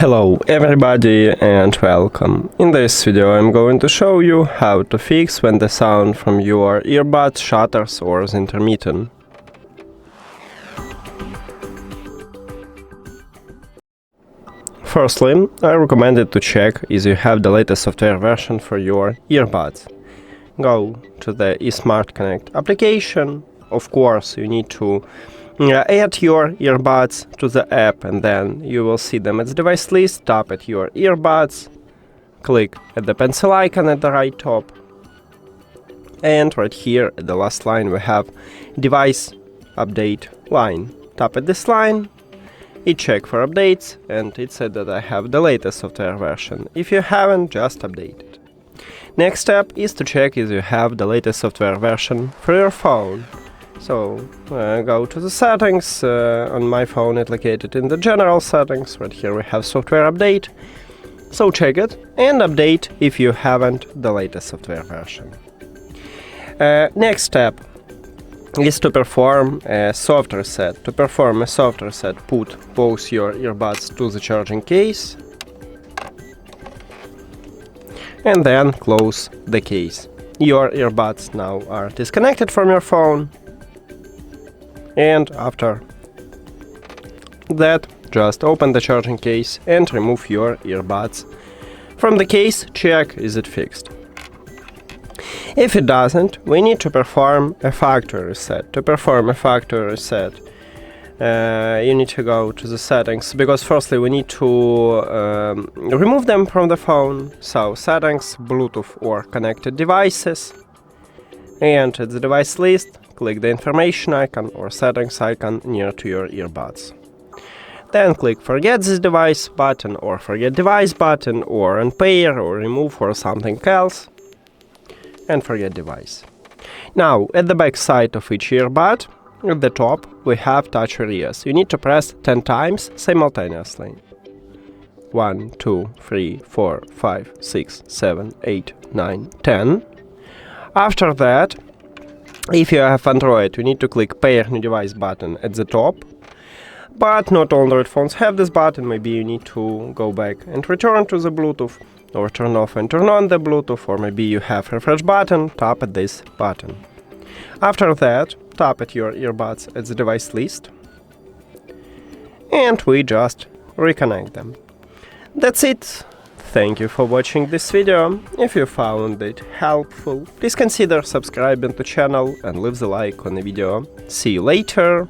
Hello everybody and welcome. In this video I'm going to show you how to fix when the sound from your earbuds shutters or is intermittent. Firstly, I recommend it to check if you have the latest software version for your earbuds. Go to the eSmartConnect application. Of course, you need to add your earbuds to the app, and then you will see them at the device list. Tap at your earbuds, click at the pencil icon at the right top, and right here at the last line we have device update line. Tap at this line, it check for updates, and it said that I have the latest software version. If you haven't, just update it. Next step is to check if you have the latest software version for your phone. So go to the settings. On my phone it's located in the general settings. Right here we have software update. So check it and update if you haven't the latest software version. Next step is to perform a soft reset. To perform a soft reset, put both your earbuds to the charging case and then close the case. Your earbuds now are disconnected from your phone. And after that, just open the charging case and remove your earbuds from the case. Check is it fixed. If it doesn't, we need to perform a factory reset. To perform a factory reset, you need to go to the settings, because firstly we need to remove them from the phone. So settings, Bluetooth or connected devices, and at the device list click the information icon or settings icon near to your earbuds. Then click forget this device button or forget device button or unpair or remove or something else, and forget device. Now at the back side of each earbud, at the top we have touch areas. You need to press 10 times simultaneously. 1, 2, 3, 4, 5, 6, 7, 8, 9, 10. After that, if you have Android, you need to click Pair New Device button at the top. But not all Android phones have this button. Maybe you need to go back and return to the Bluetooth, or turn off and turn on the Bluetooth, or maybe you have Refresh button, tap at this button. After that, tap at your earbuds at the device list, and we just reconnect them. That's it. Thank you for watching this video. If you found it helpful, please consider subscribing to the channel and leave the like on the video. See you later!